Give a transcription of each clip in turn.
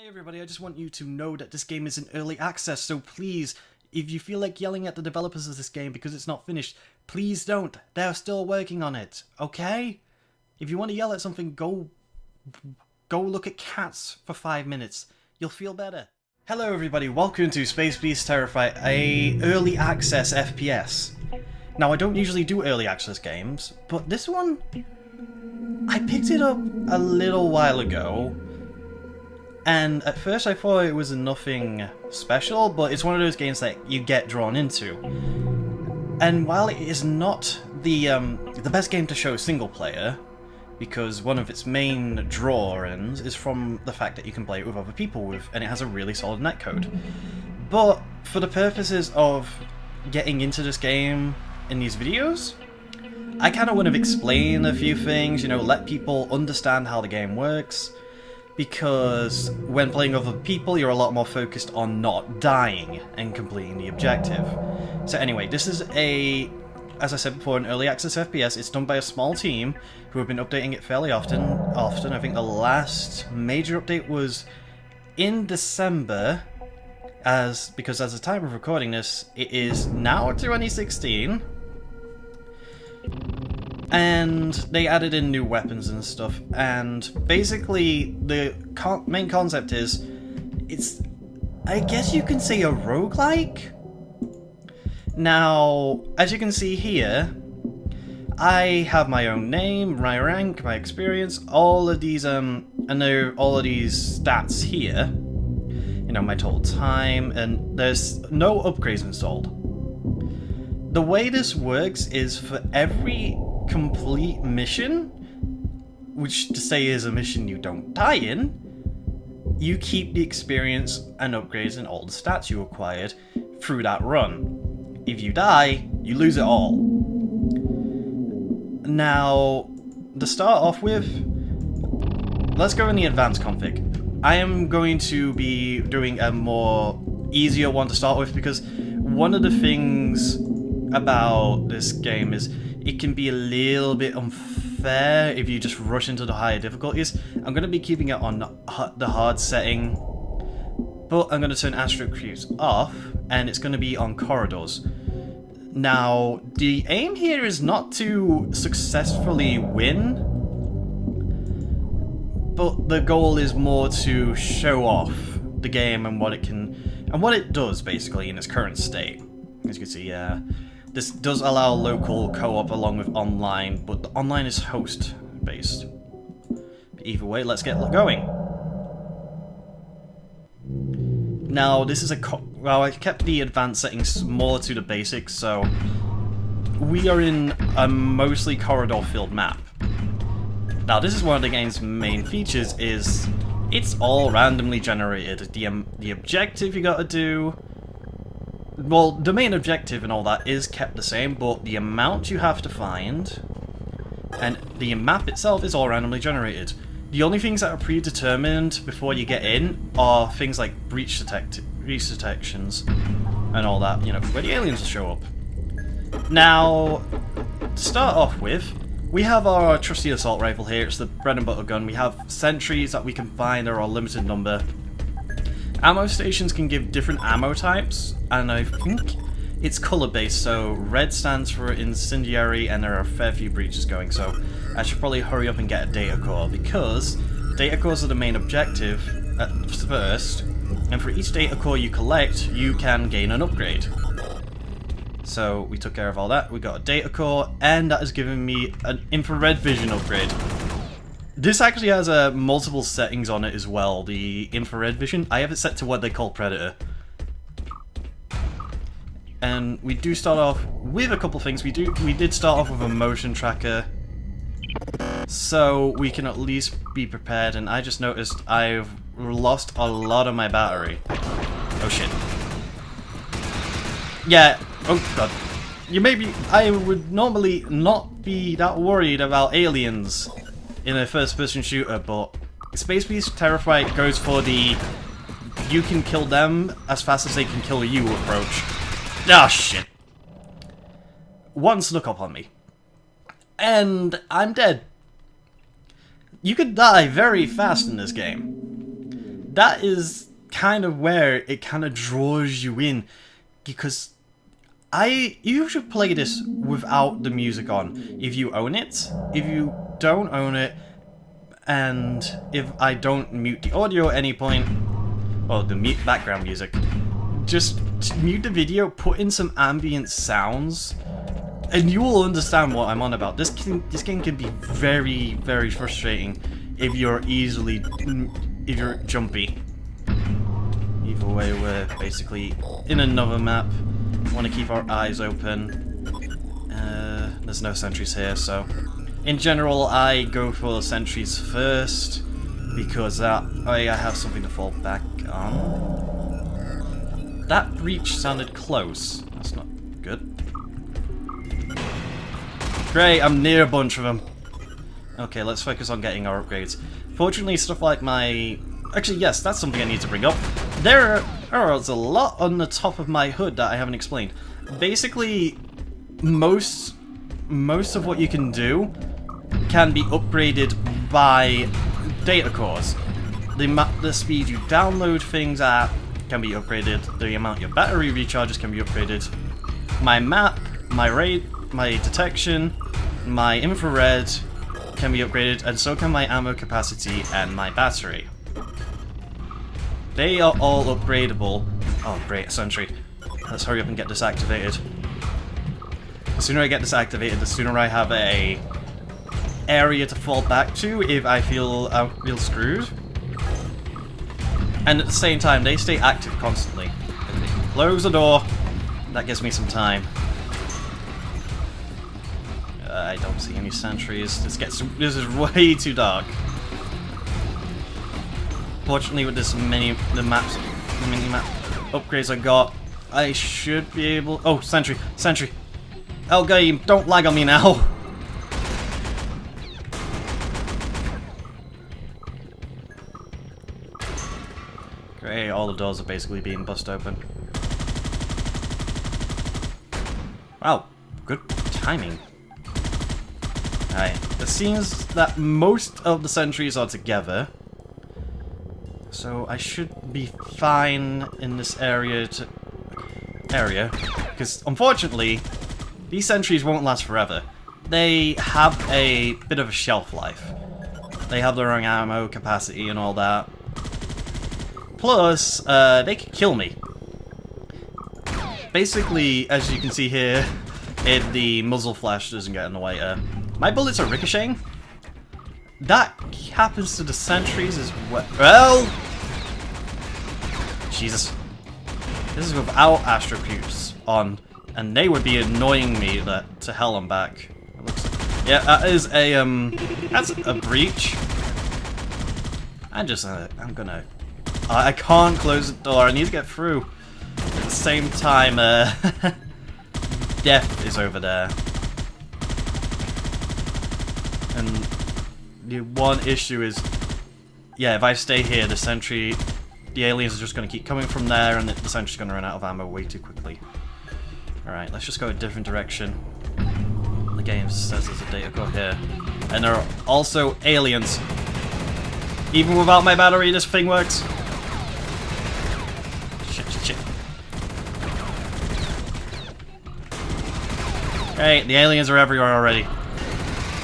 Hey everybody, I just want you to know that this game is in early access, so please, if you feel like yelling at the developers of this game because it's not finished, please don't. They're still working on it, okay? If you want to yell at something, go look at cats for 5 minutes. You'll feel better. Hello everybody, welcome to Space Beast Terrified, a early access FPS. Now I don't usually do early access games, but this one, I picked it up a little while ago. And at first I thought it was nothing special, but it's one of those games that you get drawn into. And while it is not the best game to show single player, because one of its main draw-ins is from the fact that you can play it with other people and it has a really solid netcode. But for the purposes of getting into this game in these videos, I kind of want to explain a few things, you know, let people understand how the game works. Because when playing other people, you're a lot more focused on not dying and completing the objective. So anyway, this is as I said before, an early access FPS. It's done by a small team who have been updating it fairly often. I think the last major update was in December, because as the time of recording this, it is now 2016. And they added in new weapons and stuff, and basically the main concept is, I guess you can say a roguelike? Now, as you can see here, I have my own name, my rank, my experience, all of these, all of these stats here. You know, my total time, and there's no upgrades installed. The way this works is for every complete mission, which to say is a mission you don't die in, you keep the experience and upgrades and all the stats you acquired through that run. If you die, you lose it all. Now, to start off with, let's go in the advanced config. I am going to be doing a more easier one to start with, because one of the things about this game is it can be a little bit unfair if you just rush into the higher difficulties. I'm going to be keeping it on the hard setting, but I'm going to turn astro crews off, and it's going to be on corridors. Now, the aim here is not to successfully win, but the goal is more to show off the game and what it can, and what it does basically in its current state. As you can see, this does allow local co-op along with online, but the online is host-based. Either way, let's get going. Now, this is well, I kept the advanced settings more to the basics, so we are in a mostly corridor-filled map. Now, this is one of the game's main features, is it's all randomly generated. The objective you gotta do, well, the main objective and all that is kept the same, but the amount you have to find and the map itself is all randomly generated. The only things that are predetermined before you get in are things like breach detections and all that, you know, where the aliens will show up. Now, to start off with, we have our trusty assault rifle here. It's the bread and butter gun. We have sentries that we can find. There are a limited number. Ammo stations can give different ammo types, and I think it's color-based, so red stands for incendiary, and there are a fair few breaches going, so I should probably hurry up and get a data core, because data cores are the main objective at first, and for each data core you collect, you can gain an upgrade. So we took care of all that, we got a data core, and that has given me an infrared vision upgrade. This actually has multiple settings on it as well, the infrared vision. I have it set to what they call Predator. And we do start off with a couple things. We did start off with a motion tracker, so we can at least be prepared, and I just noticed I've lost a lot of my battery. Oh shit. Yeah, oh god. I would normally not be that worried about aliens in a first-person shooter, but Space Beast Terrified goes for the you can kill them as fast as they can kill you approach. Ah, shit. One snuck up on me. And I'm dead. You could die very fast in this game. that is kind of where it kind of draws you in, because you should play this without the music on. If you own it, if you don't own it, and if I don't mute the audio at any point, or the background music, just mute the video, put in some ambient sounds, and you will understand what I'm on about. This game can be very, very frustrating if you're jumpy. Either way, we're basically in another map. Want to keep our eyes open. There's no sentries here, so in general I go for the sentries first, because that way I have something to fall back on. That breach sounded close. That's not good. Great, I'm near a bunch of them. Okay, let's focus on getting our upgrades. Fortunately, stuff like my... Actually, yes, that's something I need to bring up. There's a lot on the top of my hood that I haven't explained. Basically, most of what you can do can be upgraded by data cores. The speed you download things at can be upgraded. The amount your battery recharges can be upgraded. My map, my rate, my detection, my infrared can be upgraded, and so can my ammo capacity and my battery. They are all upgradable. Oh great, a sentry. Let's hurry up and get this activated. The sooner I get this activated, the sooner I have a area to fall back to if I feel real screwed. And at the same time, they stay active constantly. Close the door. That gives me some time. I don't see any sentries. This is way too dark. Fortunately, with the mini map upgrades I got, I should be able. Oh, sentry! Oh, game, don't lag on me now. Great, all the doors are basically being bust open. Wow, good timing. Alright, it seems that most of the sentries are together. So I should be fine in this area, because unfortunately, these sentries won't last forever. They have a bit of a shelf life. They have their own ammo capacity and all that. Plus, they can kill me. Basically, as you can see here, if the muzzle flash doesn't get in the way, my bullets are ricocheting. That happens to the sentries as well. Well, Jesus. This is without Astro Cubes on, and they would be annoying me to hell and back. It looks like, yeah, that is a that's a breach. I'm gonna. I can't close the door. I need to get through. At the same time, Death is over there. And the one issue is, yeah, if I stay here, the aliens are just going to keep coming from there, and the sentry's going to run out of ammo way too quickly. Alright, let's just go a different direction. The game says there's a data core here. And there are also aliens. Even without my battery, this thing works. Shit. Right, the aliens are everywhere already.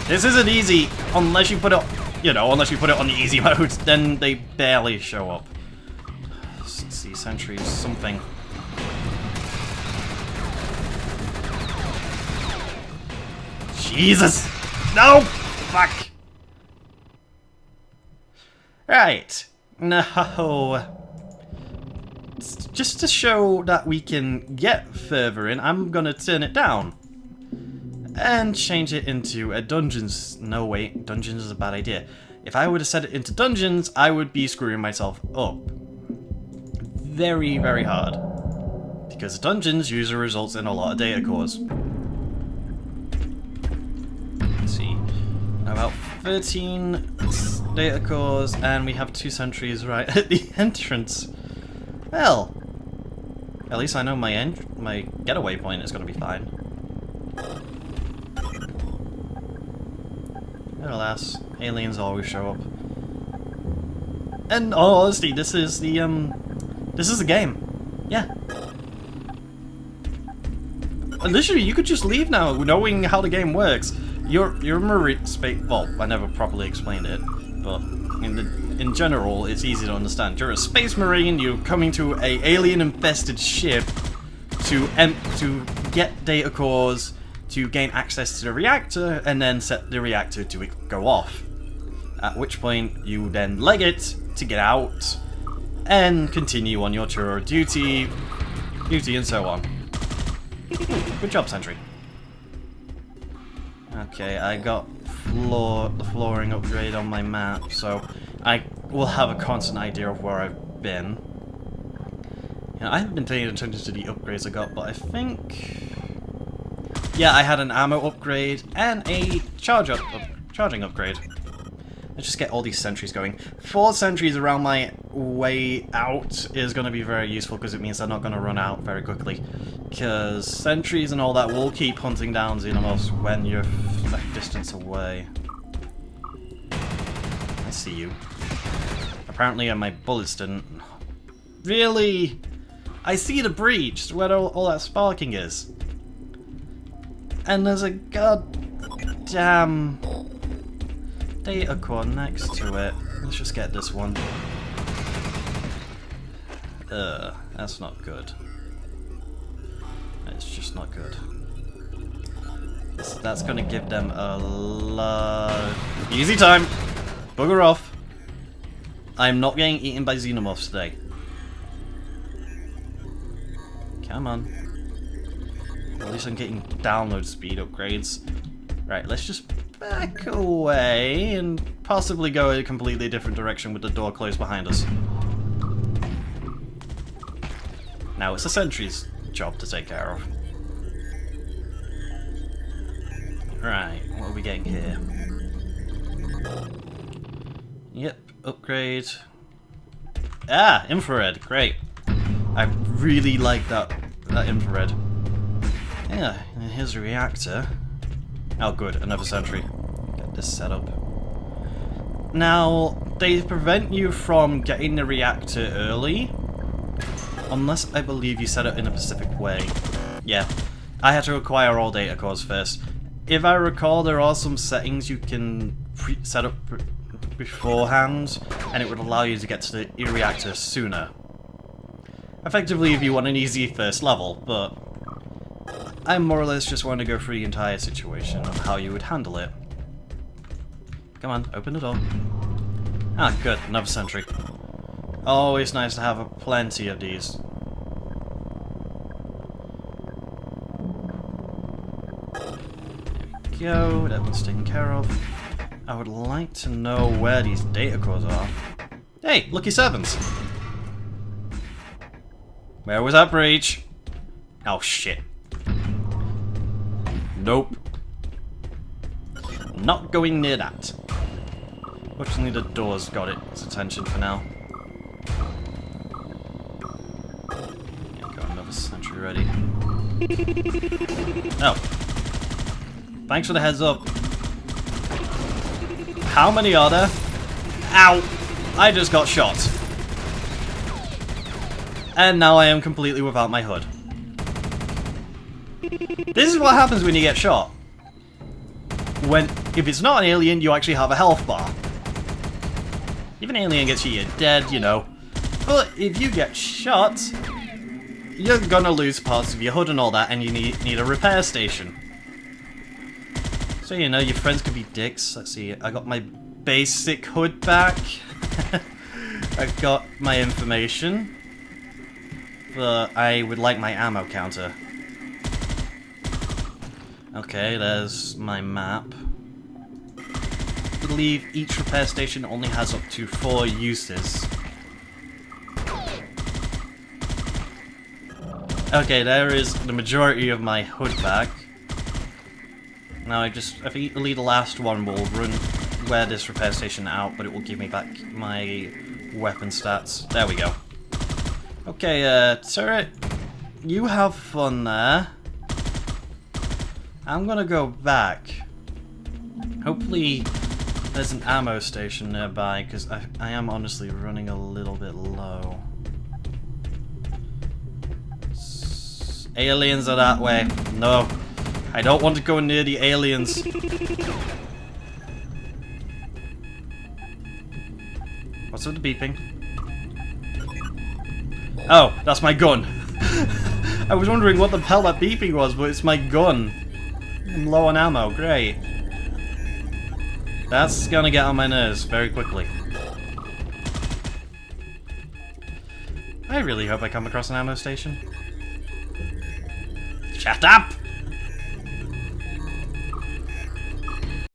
This isn't easy unless you put it, unless you put it on the easy mode, then they barely show up. Let's see, sentries, something. Jesus! No! Fuck! Right. No. Just to show that we can get further in, I'm gonna turn it down. And change it into a dungeons. No, wait, dungeons is a bad idea. If I would have set it into dungeons, I would be screwing myself up. Very, very hard. Because dungeons usually results in a lot of data cores. Let's see. About 13 data cores, and we have 2 sentries right at the entrance. Well, at least I know my getaway point is going to be fine. Alas, aliens always show up. And all honesty, this is the game. Yeah. Literally, you could just leave now, knowing how the game works. You're a marine space. Well, I never properly explained it, but in general, it's easy to understand. You're a space marine. You're coming to a alien-infested ship to get data cores, to gain access to the reactor, and then set the reactor to go off. At which point, you then leg it to get out, and continue on your tour of duty, and so on. Good job, Sentry. Okay, I got the flooring upgrade on my map, so I will have a constant idea of where I've been. You know, I haven't been paying attention to the upgrades I got, but I think... yeah, I had an ammo upgrade and a charging upgrade. Let's just get all these sentries going. 4 sentries around my way out is going to be very useful because it means they're not going to run out very quickly. Because sentries and all that will keep hunting down Xenomorphs when you're a distance away. I see you. Apparently my bullets didn't. Really? I see the breach where all that sparking is. And there's a goddamn data core next to it. Let's just get this one. That's not good. It's just not good. That's gonna give them a lot... Easy time! Bugger off! I'm not getting eaten by Xenomorphs today. Come on. At least I'm getting download speed upgrades. Right, let's just back away and possibly go a completely different direction with the door closed behind us. Now it's the sentry's job to take care of. Right, what are we getting here? Yep, upgrade. Ah, infrared, great. I really like that infrared. Yeah, and here's a reactor. Oh good, another sentry. Get this set up. Now, they prevent you from getting the reactor early, unless I believe you set it in a specific way. Yeah, I had to acquire all data cores first. If I recall, there are some settings you can set up beforehand, and it would allow you to get to the reactor sooner. Effectively, if you want an easy first level, but I more or less just want to go through the entire situation of how you would handle it. Come on, open the door. Ah, good, another sentry. Always nice to have plenty of these. There we go, that one's taken care of. I would like to know where these data cores are. Hey, lucky servants! Where was that breach? Oh shit. Nope. Not going near that. Fortunately the door's got its attention for now. Yeah, got another sentry ready. Oh. Thanks for the heads up. How many are there? Ow! I just got shot. And now I am completely without my hood. This is what happens when you get shot. If it's not an alien, you actually have a health bar. If an alien gets you, you're dead, you know. But if you get shot, you're gonna lose parts of your hood and all that, and you need a repair station. So, you know, your friends could be dicks. Let's see, I got my basic hood back. I've got my information. But I would like my ammo counter. Okay, there's my map. I believe each repair station only has up to 4 uses. Okay, there is the majority of my hood back. Now I believe the last one will wear this repair station out, but it will give me back my weapon stats. There we go. Okay, turret, you have fun there. I'm gonna go back. Hopefully There's an ammo station nearby, because I am honestly running a little bit low. Aliens are that way. No. I don't want to go near the aliens. What's with the beeping? Oh, that's my gun. I was wondering what the hell that beeping was, but it's my gun. I'm low on ammo, great. That's gonna get on my nerves very quickly. I really hope I come across an ammo station. Shut up!